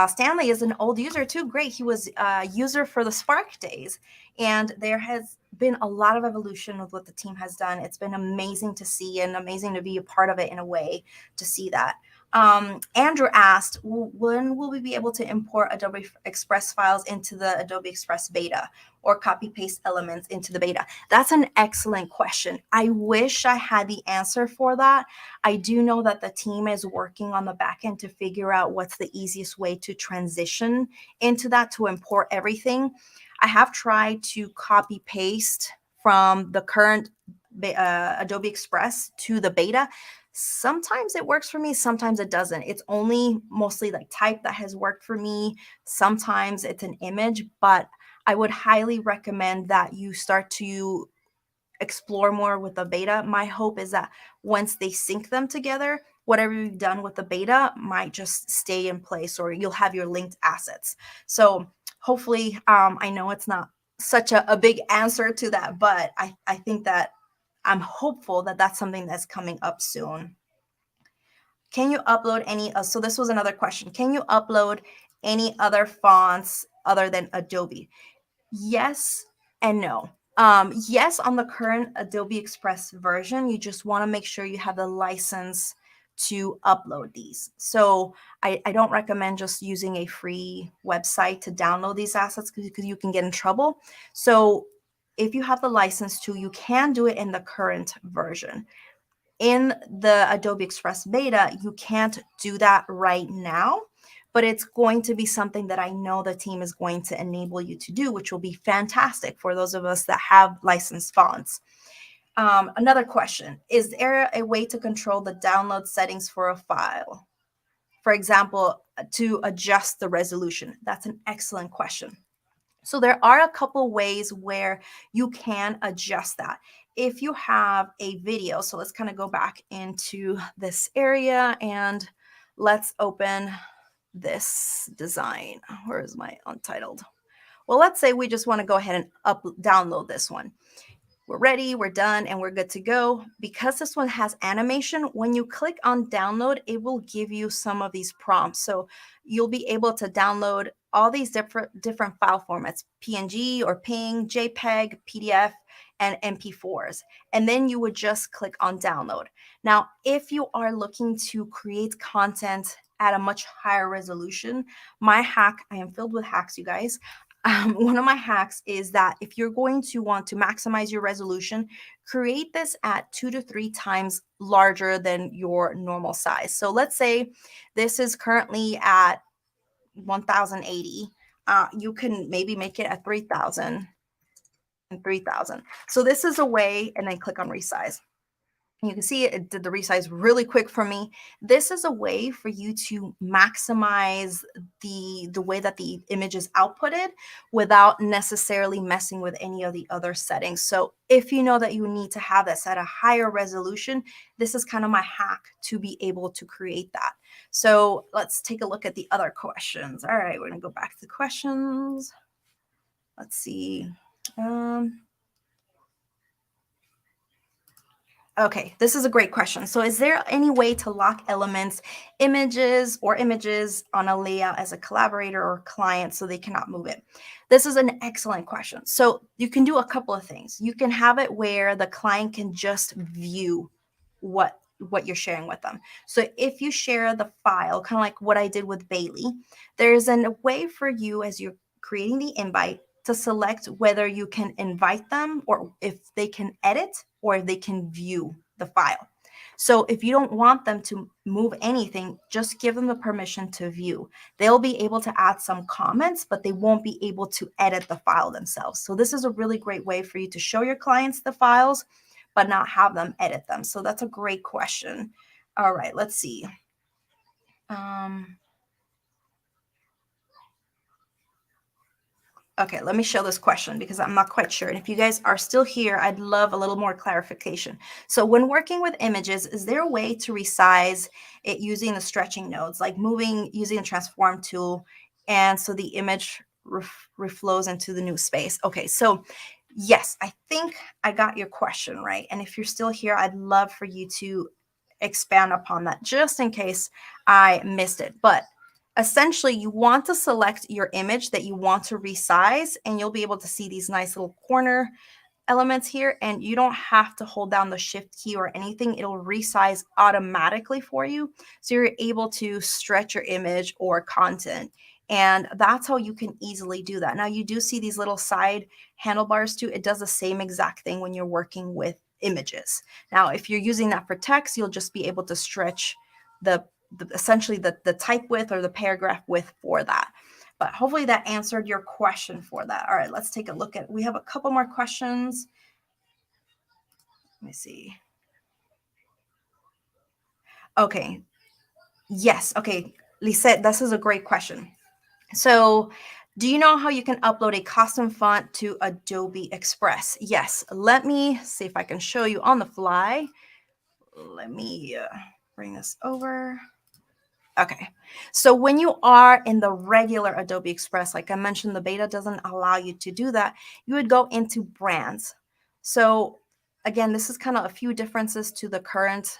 Stanley is an old user too. Great. He was a user for the Spark days. And there has been a lot of evolution with what the team has done. It's been amazing to see and amazing to be a part of it in a way to see that. Andrew asked, when will we be able to import Adobe Express files into the Adobe Express Beta or copy paste elements into the beta? That's an excellent question. I wish I had the answer for that. I do know that the team is working on the back end to figure out what's the easiest way to transition into that to import everything. I have tried to copy paste from the current Adobe Express to the beta. Sometimes it works for me, sometimes it doesn't. It's only mostly like type that has worked for me. Sometimes it's an image, but I would highly recommend that you start to explore more with the beta. My hope is that once they sync them together, whatever you've done with the beta might just stay in place, or you'll have your linked assets. So hopefully, I know it's not such a big answer to that, but I think that I'm hopeful that that's something that's coming up soon. Can you upload any? So this was another question. Can you upload any other fonts other than Adobe? Yes and no. Yes, on the current Adobe Express version, you just want to make sure you have the license to upload these. So I don't recommend just using a free website to download these assets because you can get in trouble. So if you have the license to, you can do it in the current version. In the Adobe Express Beta, you can't do that right now, but it's going to be something that I know the team is going to enable you to do, which will be fantastic for those of us that have licensed fonts. Another question, is there a way to control the download settings for a file? For example, to adjust the resolution? That's an excellent question. So there are a couple ways where you can adjust that. If you have a video, so let's kind of go back into this area and let's open this design. Where is my untitled? Well, let's say we just want to go ahead and download this one. We're ready, we're done, and we're good to go. Because this one has animation, when you click on download, it will give you some of these prompts. So you'll be able to download all these different file formats: PNG or PNG, JPEG, PDF, and MP4s. And then you would just click on download. Now, if you are looking to create content at a much higher resolution, my hack, I am filled with hacks, you guys. one of my hacks is that if you're going to want to maximize your resolution, create this at 2 to 3 times larger than your normal size. So let's say this is currently at 1080. You can maybe make it at 3000 and 3000. So this is a way, and then click on resize. You can see it did the resize really quick for me. This is a way for you to maximize the way that the image is outputted without necessarily messing with any of the other settings. So if you know that you need to have this at a higher resolution, this is kind of my hack to be able to create that. So let's take a look at the other questions. All right, we're gonna go back to the questions. Let's see. Okay, this is a great question. So is there any way to lock elements, images on a layout as a collaborator or client so they cannot move it? This is an excellent question. So you can do a couple of things. You can have it where the client can just view what you're sharing with them. So if you share the file, kind of like what I did with Bailey, there's a way for you as you're creating the invite to select whether you can invite them or if they can edit or if they can view the file. So if you don't want them to move anything, just give them the permission to view. They'll be able to add some comments, but they won't be able to edit the file themselves. So this is a really great way for you to show your clients the files, but not have them edit them. So that's a great question. All right, let's see. Okay, let me show this question because I'm not quite sure. And if you guys are still here, I'd love a little more clarification. So when working with images, is there a way to resize it using the stretching nodes, like using the transform tool, and so the image reflows into the new space? Okay, so yes, I think I got your question right. And if you're still here, I'd love for you to expand upon that just in case I missed it. But essentially, you want to select your image that you want to resize, and you'll be able to see these nice little corner elements here, and you don't have to hold down the shift key or anything. It'll resize automatically for you. So you're able to stretch your image or content. And that's how you can easily do that. Now you do see these little side handlebars too. It does the same exact thing when you're working with images. Now, if you're using that for text, you'll just be able to stretch the essentially the type width or the paragraph width for that. But hopefully that answered your question for that. All right, let's take a look at, we have a couple more questions. Let me see. Okay. Yes. Okay. Lisette, this is a great question. So do you know how you can upload a custom font to Adobe Express? Yes. Let me see if I can show you on the fly. Let me bring this over. Okay, so when you are in the regular Adobe Express, like I mentioned, the beta doesn't allow you to do that. You would go into brands. So again, this is kind of a few differences to the current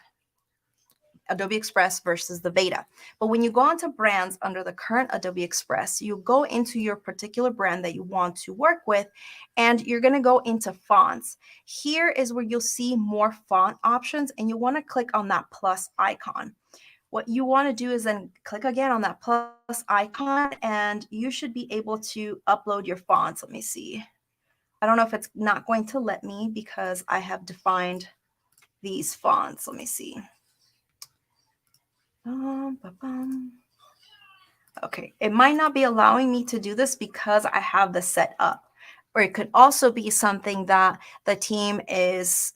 Adobe Express versus the beta. But when you go onto brands under the current Adobe Express, you go into your particular brand that you want to work with, and you're going to go into fonts. Here is where you'll see more font options, and you want to click on that plus icon. What you want to do is then click again on that plus icon, and you should be able to upload your fonts. Let me see. I don't know if it's not going to let me because I have defined these fonts. Let me see. Okay, it might not be allowing me to do this because I have this set up. Or it could also be something that the team is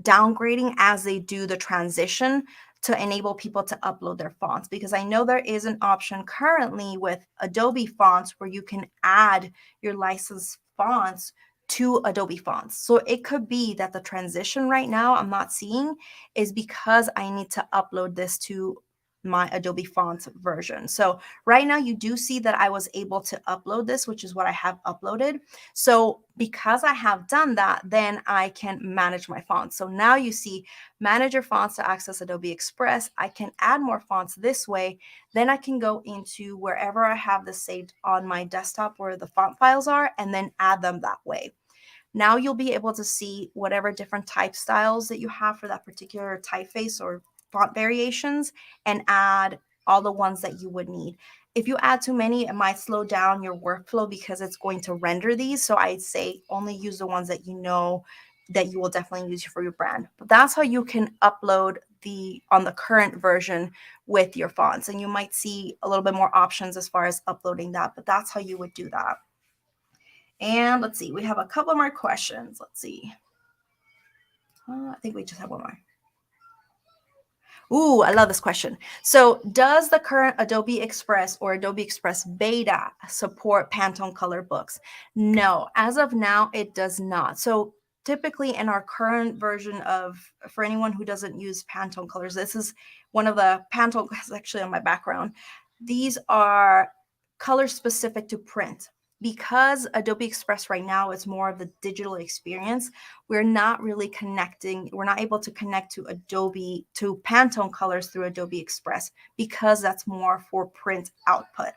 downgrading as they do the transition to enable people to upload their fonts, because I know there is an option currently with Adobe fonts where you can add your licensed fonts to Adobe fonts. So it could be that the transition right now I'm not seeing is because I need to upload this to my Adobe fonts version. So right now you do see that I was able to upload this, which is what I have uploaded. So because I have done that, then I can manage my fonts. So now you see manage your fonts to access Adobe Express. I can add more fonts this way. Then I can go into wherever I have this saved on my desktop where the font files are, and then add them that way. Now you'll be able to see whatever different type styles that you have for that particular typeface or font variations and add all the ones that you would need. If you add too many, it might slow down your workflow because it's going to render these. So I'd say only use the ones that you know that you will definitely use for your brand. But that's how you can upload on the current version with your fonts. And you might see a little bit more options as far as uploading that, but that's how you would do that. And let's see, we have a couple more questions. Let's see. I think we just have one more. Ooh, I love this question. So does the current Adobe Express or Adobe Express Beta support Pantone color books? No, as of now, it does not. So typically in our current version for anyone who doesn't use Pantone colors, this is one of the Pantone, actually on my background. These are colors specific to print. Because Adobe Express right now is more of the digital experience, we're not able to connect to Pantone colors through Adobe Express because that's more for print output.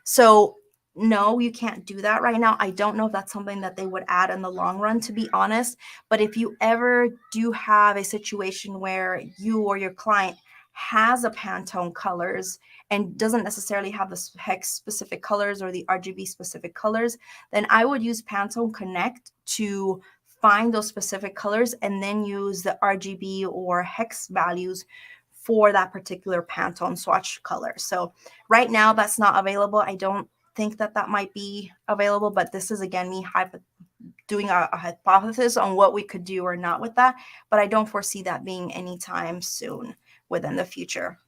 So no, you can't do that right now. I don't know if that's something that they would add in the long run, to be honest. But if you ever do have a situation where you or your client has a Pantone colors and doesn't necessarily have the hex specific colors or the RGB specific colors, then I would use Pantone Connect to find those specific colors and then use the RGB or hex values for that particular Pantone swatch color. So right now that's not available. I don't think that might be available, but this is again me doing a hypothesis on what we could do or not with that, but I don't foresee that being anytime soon within the future.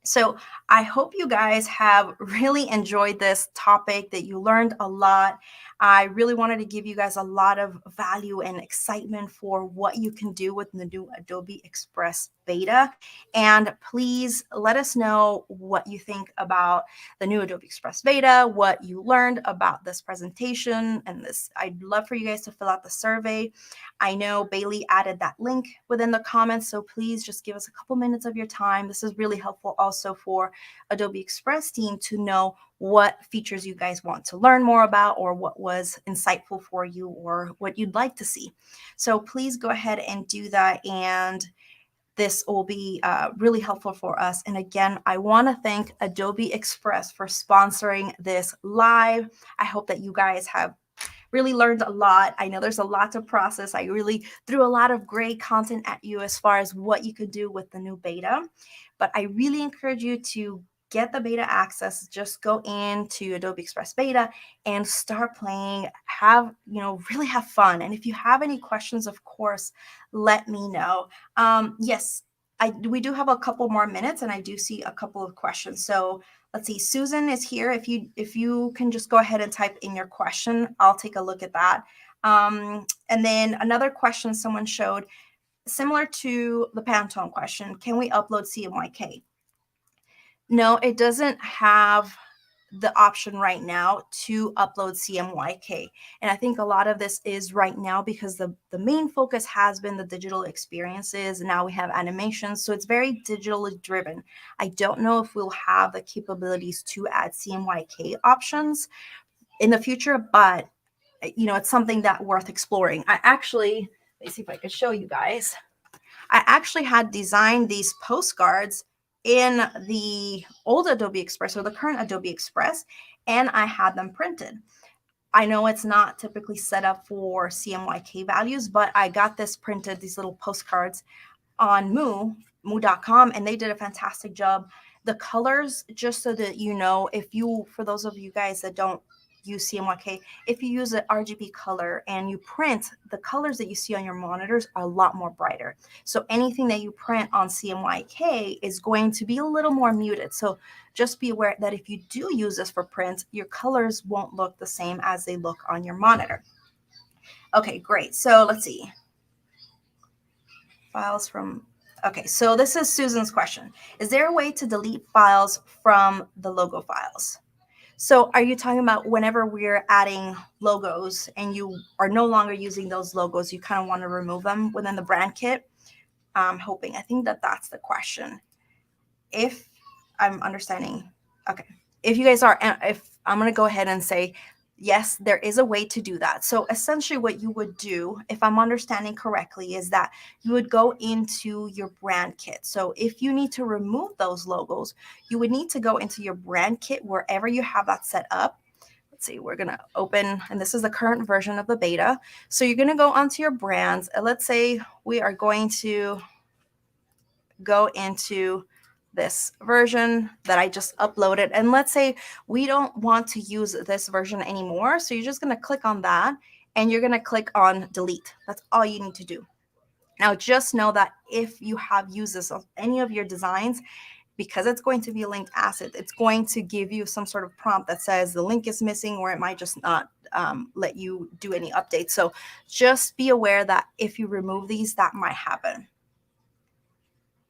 So I hope you guys have really enjoyed this topic, that you learned a lot. I really wanted to give you guys a lot of value and excitement for what you can do with the new Adobe Express Beta. And please let us know what you think about the new Adobe Express Beta, what you learned about this presentation and this. I'd love for you guys to fill out the survey. I know Bailey added that link within the comments, so please just give us a couple minutes of your time. This is really helpful also for Adobe Express team to know what features you guys want to learn more about, or what was insightful for you, or what you'd like to see. So please go ahead and do that, and this will be really helpful for us. And again, I want to thank Adobe Express for sponsoring this live. I hope that you guys have really learned a lot. I know there's a lot to process. I really threw a lot of great content at you as far as what you could do with the new beta, but I really encourage you to get the beta access. Just go into Adobe Express Beta and start playing, really have fun. And if you have any questions, of course, let me know. Yes, we do have a couple more minutes, and I do see a couple of questions. So let's see, Susan is here. If you can just go ahead and type in your question, I'll take a look at that. And then another question someone showed, similar to the Pantone question, can we upload CMYK? No, it doesn't have the option right now to upload CMYK. And I think a lot of this is right now because the main focus has been the digital experiences. And now we have animations. So it's very digitally driven. I don't know if we'll have the capabilities to add CMYK options in the future, but it's something that worth exploring. Let me see if I could show you guys. I actually had designed these postcards in the old Adobe Express, or the current Adobe Express, and I had them printed. I know it's not typically set up for CMYK values, but I got this printed, these little postcards, on moo.com, and they did a fantastic job. The colors, just so that you know, for those of you guys that don't use CMYK, if you use an RGB color and you print, the colors that you see on your monitors are a lot more brighter. So anything that you print on CMYK is going to be a little more muted. So just be aware that if you do use this for print, your colors won't look the same as they look on your monitor. Okay, great. So let's see. Files from... Okay, so this is Susan's question. Is there a way to delete files from the logo files? So are you talking about whenever we're adding logos and you are no longer using those logos, you kind of want to remove them within the brand kit? I think that's the question. If I'm understanding. Okay. If you guys are, if I'm going to go ahead and say, Yes, there is a way to do that. So essentially what you would do, if I'm understanding correctly, is that you would go into your brand kit. So if you need to remove those logos, you would need to go into your brand kit wherever you have that set up. Let's see, we're going to open, and this is the current version of the beta. So you're going to go onto your brands. And let's say we are going to go into this version that I just uploaded. And let's say we don't want to use this version anymore. So you're just going to click on that and you're going to click on delete. That's all you need to do. Now, just know that if you have used this on any of your designs, because it's going to be a linked asset, it's going to give you some sort of prompt that says the link is missing, or it might just not let you do any updates. So just be aware that if you remove these, that might happen.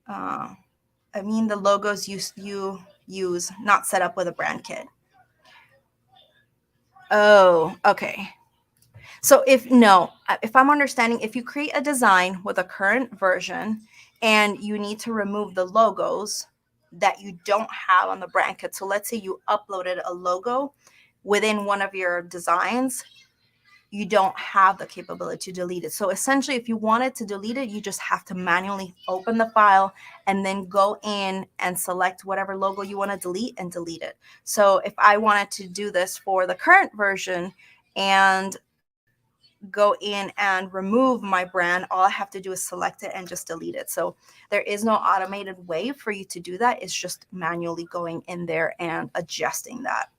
I mean, the logos you use not set up with a brand kit. Oh, okay. So if I'm understanding, if you create a design with a current version and you need to remove the logos that you don't have on the brand kit. So let's say you uploaded a logo within one of your designs, you don't have the capability to delete it. So essentially, if you wanted to delete it, you just have to manually open the file and then go in and select whatever logo you want to delete and delete it. So if I wanted to do this for the current version and go in and remove my brand, all I have to do is select it and just delete it. So there is no automated way for you to do that. It's just manually going in there and adjusting that.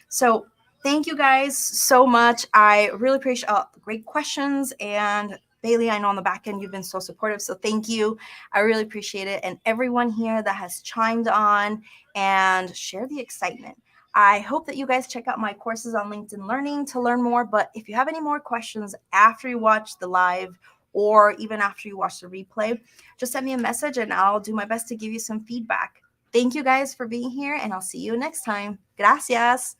So thank you guys so much. I really appreciate the great questions. And Bailey, I know on the back end you've been so supportive. So thank you. I really appreciate it. And everyone here that has chimed on and shared the excitement. I hope that you guys check out my courses on LinkedIn Learning to learn more. But if you have any more questions after you watch the live or even after you watch the replay, just send me a message and I'll do my best to give you some feedback. Thank you guys for being here, and I'll see you next time. Gracias.